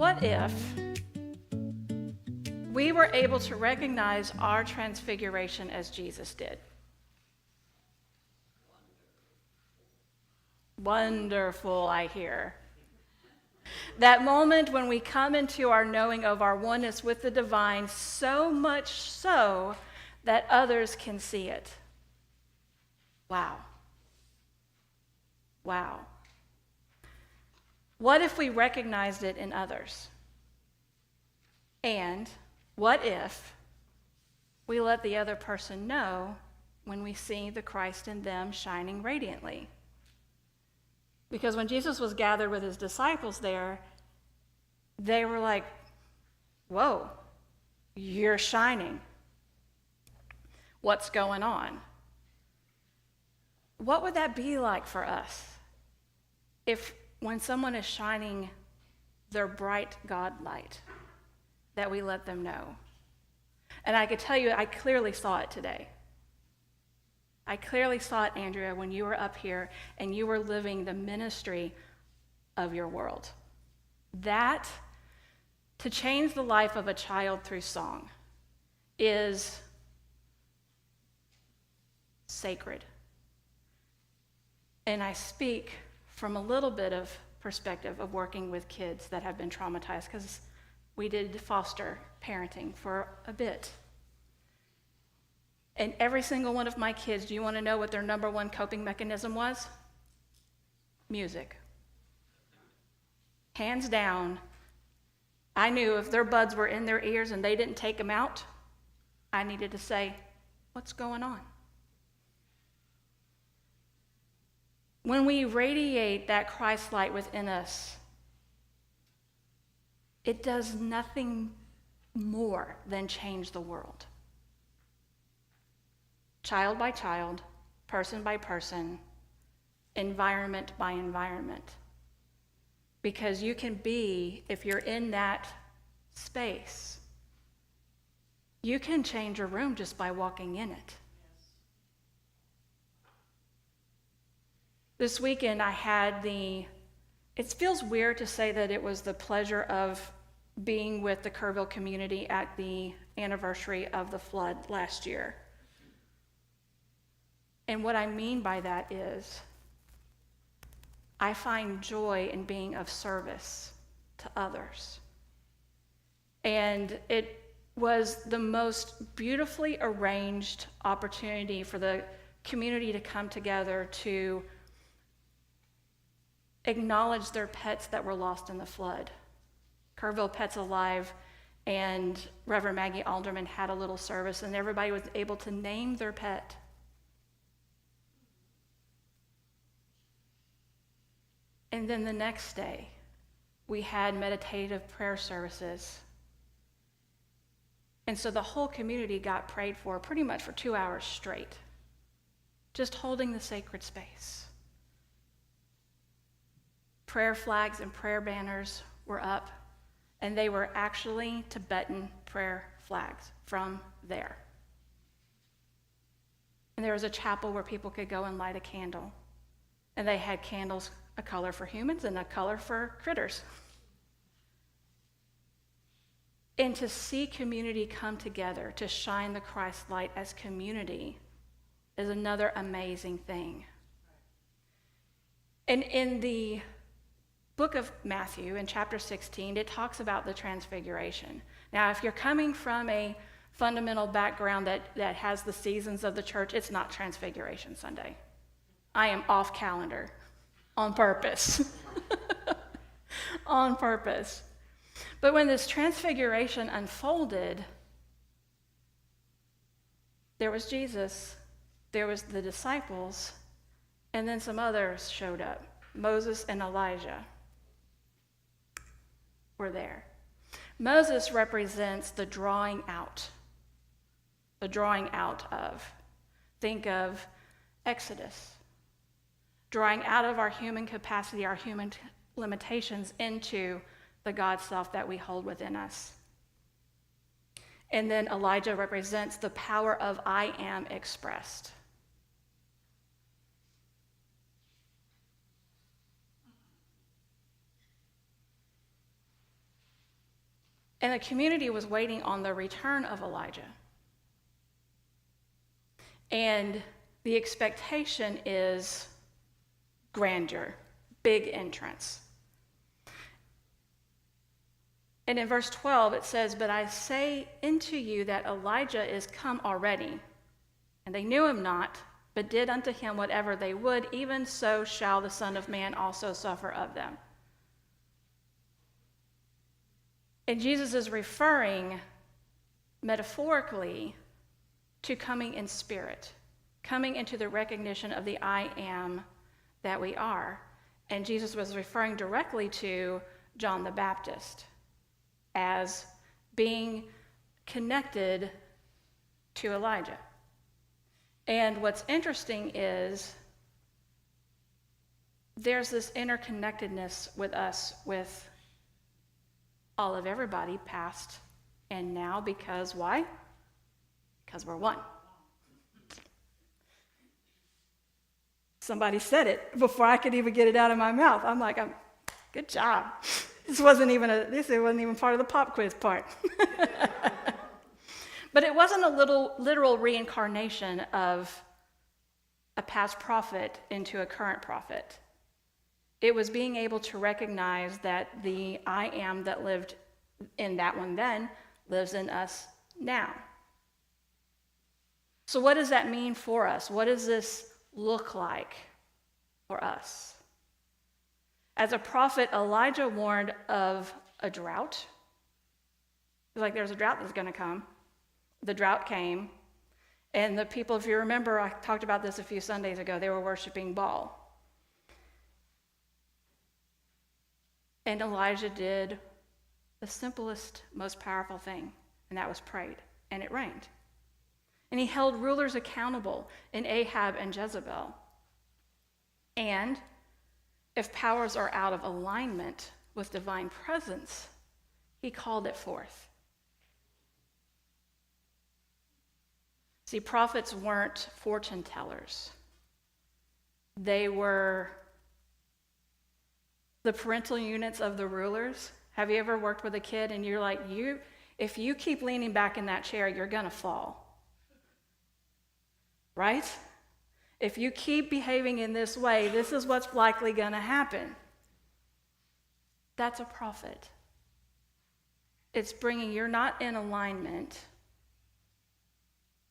What if we were able to recognize our transfiguration as Jesus did? Wonderful, I hear. That moment when we come into our knowing of our oneness with the divine, so much so that others can see it. Wow. Wow. What if we recognized it in others? And what if we let the other person know when we see the Christ in them shining radiantly? Because when Jesus was gathered with his disciples there, they were like, whoa, you're shining. What's going on? What would that be like for us if when someone is shining their bright God light, that we let them know? And I could tell you, I clearly saw it today. I clearly saw it, Andrea, when you were up here and you were living the ministry of your world. That, to change the life of a child through song, is sacred. And I speak from a little bit of perspective of working with kids that have been traumatized, because we did foster parenting for a bit. And every single one of my kids, do you want to know what their number one coping mechanism was? Music. Hands down, I knew if their buds were in their ears and they didn't take them out, I needed to say, what's going on? When we radiate that Christ light within us, it does nothing more than change the world. Child by child, person by person, environment by environment. Because you can be, if you're in that space, you can change a room just by walking in it. This weekend I had it feels weird to say that it was the pleasure of being with the Kerrville community at the anniversary of the flood last year. And what I mean by that is, I find joy in being of service to others. And it was the most beautifully arranged opportunity for the community to come together to acknowledge their pets that were lost in the flood. Kerrville Pets Alive and Reverend Maggie Alderman had a little service, and everybody was able to name their pet. And then the next day, we had meditative prayer services. And so the whole community got prayed for pretty much for 2 hours straight, just holding the sacred space. Prayer flags and prayer banners were up, and they were actually Tibetan prayer flags from there. And there was a chapel where people could go and light a candle. And they had candles, a color for humans and a color for critters. And to see community come together to shine the Christ light as community is another amazing thing. And in the book of Matthew, in chapter 16, it talks about the transfiguration. Now, if you're coming from a fundamental background that has the seasons of the church, it's not Transfiguration Sunday. I am off calendar on purpose. On purpose. But when this transfiguration unfolded, there was Jesus, there was the disciples, and then some others showed up. Moses and Elijah were there. Moses represents the drawing out of. Think of Exodus. Drawing out of our human capacity, our human limitations into the God self that we hold within us. And then Elijah represents the power of I am expressed. And the community was waiting on the return of Elijah. And the expectation is grandeur, big entrance. And in verse 12 it says, "But I say unto you that Elijah is come already, and they knew him not, but did unto him whatever they would, even so shall the Son of Man also suffer of them." And Jesus is referring metaphorically to coming in spirit, coming into the recognition of the I am that we are. And Jesus was referring directly to John the Baptist as being connected to Elijah. And what's interesting is there's this interconnectedness with us, with all of everybody, past and now, because why? Because we're one. Somebody said it before I could even get it out of my mouth. I'm like, good job. This wasn't even part of the pop quiz part. But it wasn't a literal reincarnation of a past prophet into a current prophet. It was being able to recognize that the I am that lived in that one then lives in us now. So what does that mean for us? What does this look like for us? As a prophet, Elijah warned of a drought. He was like, there's a drought that's going to come. The drought came. And the people, if you remember, I talked about this a few Sundays ago, they were worshiping Baal. And Elijah did the simplest, most powerful thing, and that was prayed, and it rained. And he held rulers accountable in Ahab and Jezebel. And if powers are out of alignment with divine presence, he called it forth. See, prophets weren't fortune tellers. They were the parental units of the rulers. Have you ever worked with a kid and you're like, if you keep leaning back in that chair, you're going to fall. Right? If you keep behaving in this way, this is what's likely going to happen. That's a prophet. It's bringing, you're not in alignment,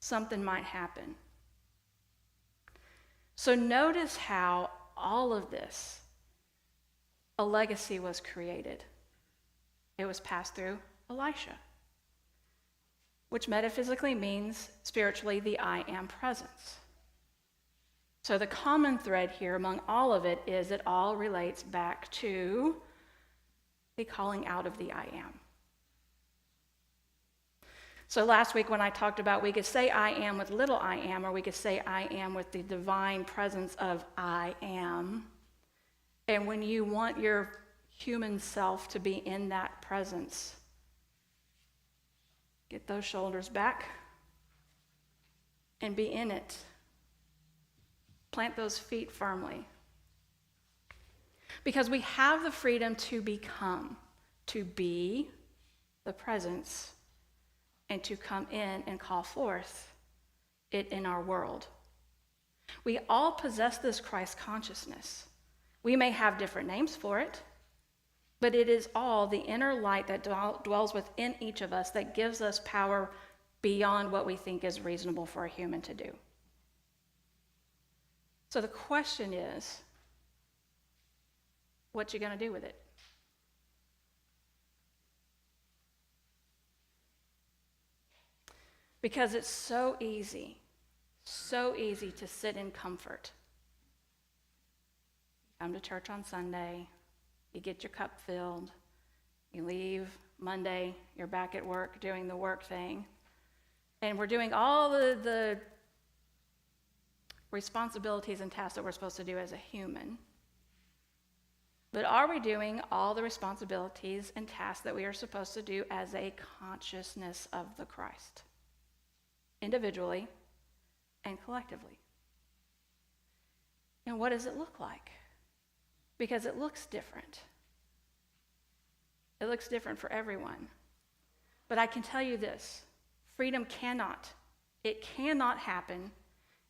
something might happen. So notice how all of this, a legacy was created. It was passed through Elisha, which metaphysically means spiritually the I am presence. So the common thread here among all of it is it all relates back to the calling out of the I am. So last week when I talked about we could say I am with little I am, or we could say I am with the divine presence of I am. And when you want your human self to be in that presence, get those shoulders back and be in it. Plant those feet firmly. Because we have the freedom to become, to be the presence, and to come in and call forth it in our world. We all possess this Christ consciousness. We may have different names for it, but it is all the inner light that dwells within each of us that gives us power beyond what we think is reasonable for a human to do. So the question is, what you going to do with it? Because it's so easy to sit in comfort. Come to church on Sunday, you get your cup filled, you leave Monday, you're back at work doing the work thing, and we're doing all the responsibilities and tasks that we're supposed to do as a human. But are we doing all the responsibilities and tasks that we are supposed to do as a consciousness of the Christ, individually and collectively? And what does it look like? Because it looks different. It looks different for everyone. But I can tell you this, freedom cannot happen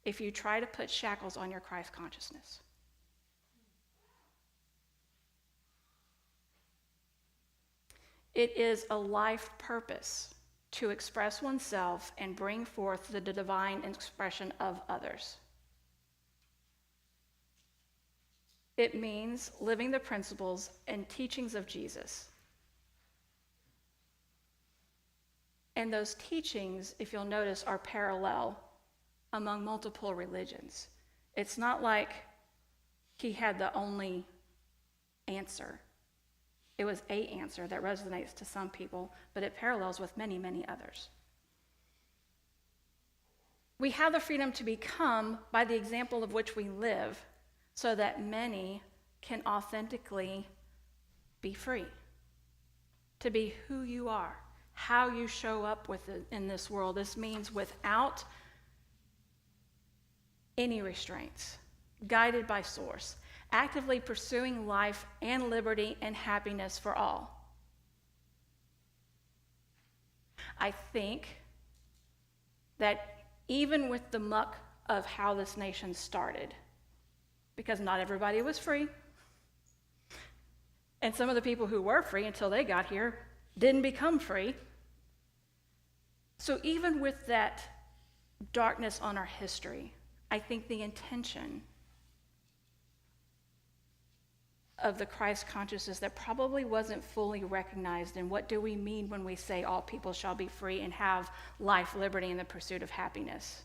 if you try to put shackles on your Christ consciousness. It is a life purpose to express oneself and bring forth the divine expression of others. It means living the principles and teachings of Jesus. And those teachings, if you'll notice, are parallel among multiple religions. It's not like he had the only answer. It was an answer that resonates to some people, but it parallels with many, many others. We have the freedom to become by the example of which we live, so that many can authentically be free, to be who you are, how you show up in this world. This means without any restraints, guided by source, actively pursuing life and liberty and happiness for all. I think that even with the muck of how this nation started, because not everybody was free, and some of the people who were free until they got here didn't become free. So even with that darkness on our history, I think the intention of the Christ consciousness that probably wasn't fully recognized. And what do we mean when we say all people shall be free and have life, liberty, and the pursuit of happiness?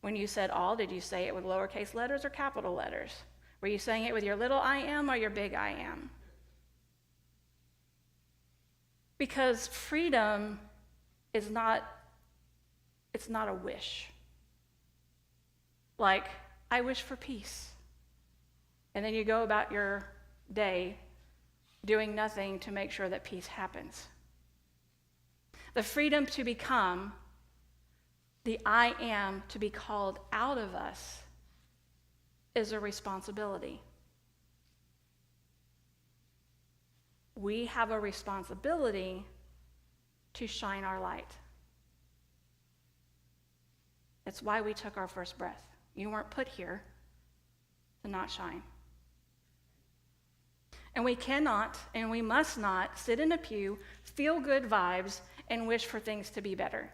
When you said all, did you say it with lowercase letters or capital letters? Were you saying it with your little I am or your big I am? Because freedom is not, it's not a wish. Like, I wish for peace. And then you go about your day doing nothing to make sure that peace happens. The freedom to become, the I am to be called out of us, is a responsibility. We have a responsibility to shine our light. That's why we took our first breath. You weren't put here to not shine. And we cannot and we must not sit in a pew, feel good vibes, and wish for things to be better.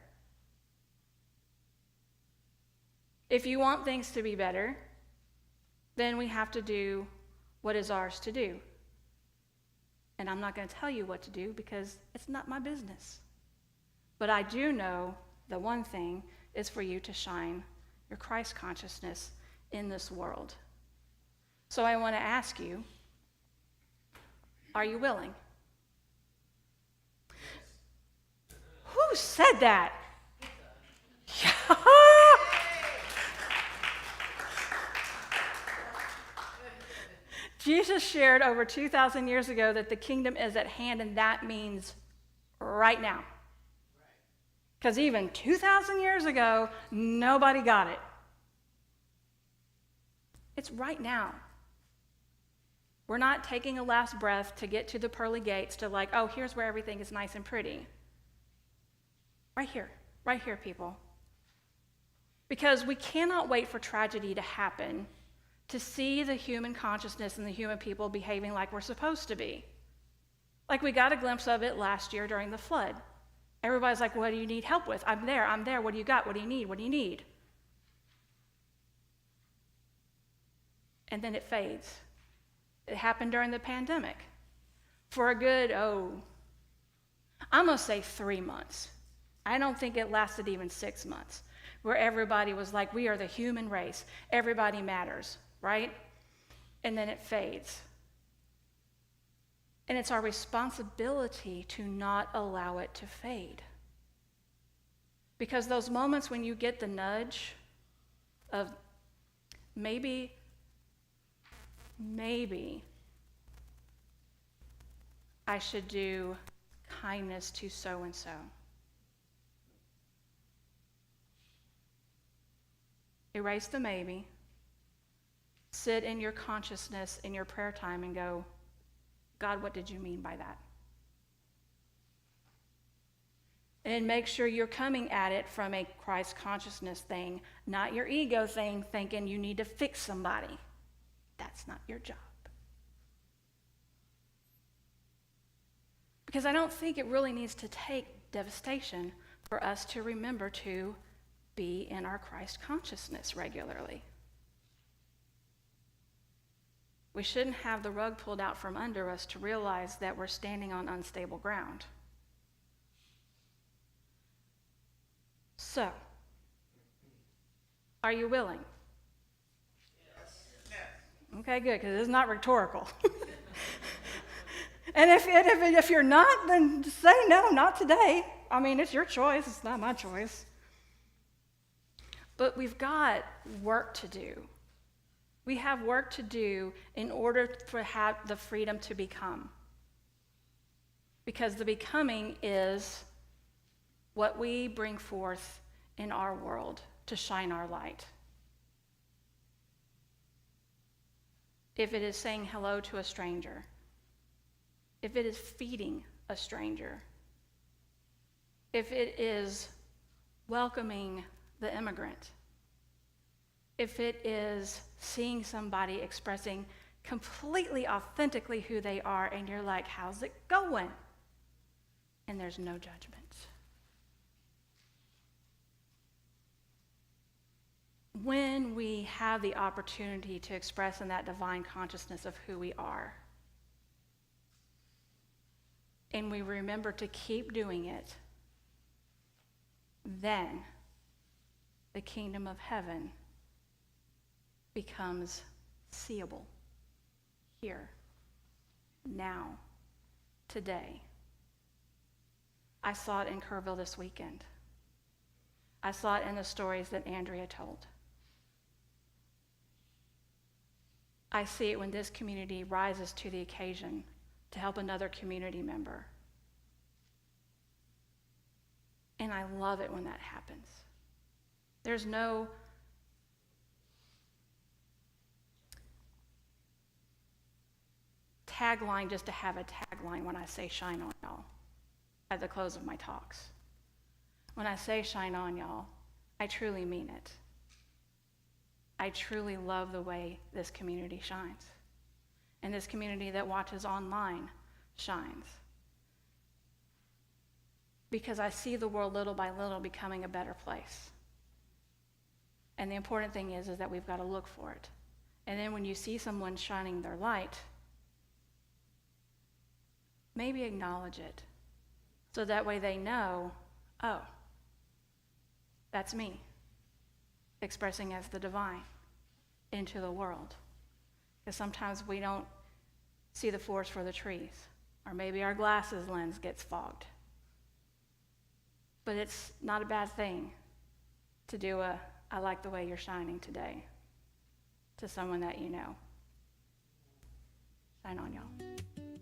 If you want things to be better, then we have to do what is ours to do. And I'm not going to tell you what to do because it's not my business. But I do know the one thing is for you to shine your Christ consciousness in this world. So I want to ask you, are you willing? Who said that? Jesus shared over 2,000 years ago that the kingdom is at hand, and that means right now. Because even 2,000 years ago, nobody got it. It's right now. We're not taking a last breath to get to the pearly gates to like, oh, here's where everything is nice and pretty. Right here, people. Because we cannot wait for tragedy to happen to see the human consciousness and the human people behaving like we're supposed to be. Like we got a glimpse of it last year during the flood. Everybody's like, what do you need help with? I'm there. What do you got? What do you need? What do you need? And then it fades. It happened during the pandemic. For a good, I'm going to say 3 months. I don't think it lasted even 6 months, where everybody was like, we are the human race. Everybody matters, right? And then it fades. And it's our responsibility to not allow it to fade. Because those moments when you get the nudge of maybe I should do kindness to so-and-so. Erase the maybe. Sit in your consciousness in your prayer time and go, God, what did you mean by that? And then make sure you're coming at it from a Christ consciousness thing, not your ego thing, thinking you need to fix somebody. That's not your job. Because I don't think it really needs to take devastation for us to remember to be in our Christ consciousness regularly. We shouldn't have the rug pulled out from under us to realize that we're standing on unstable ground. So, are you willing? Yes. Okay, good, because it's not rhetorical. And if you're not, then say no, not today. I mean, it's your choice. It's not my choice. But we've got work to do. We have work to do in order to have the freedom to become. Because the becoming is what we bring forth in our world to shine our light. If it is saying hello to a stranger, if it is feeding a stranger, if it is welcoming the immigrant, if it is seeing somebody expressing completely authentically who they are, and you're like, how's it going? And there's no judgment. When we have the opportunity to express in that divine consciousness of who we are, and we remember to keep doing it, then the kingdom of heaven becomes seeable here, now, today. I saw it in Kerrville this weekend. I saw it in the stories that Andrea told. I see it when this community rises to the occasion to help another community member. And I love it when that happens. There's no tagline just to have a tagline when I say shine on y'all at the close of my talks. When I say shine on y'all, I truly mean it. I truly love the way this community shines. And this community that watches online shines. Because I see the world little by little becoming a better place. And the important thing is that we've got to look for it. And then when you see someone shining their light, maybe acknowledge it. So that way they know, oh, that's me, expressing as the divine into the world. Because sometimes we don't see the forest for the trees, or maybe our glasses lens gets fogged. But it's not a bad thing to do I like the way you're shining today to someone that you know. Shine on, y'all.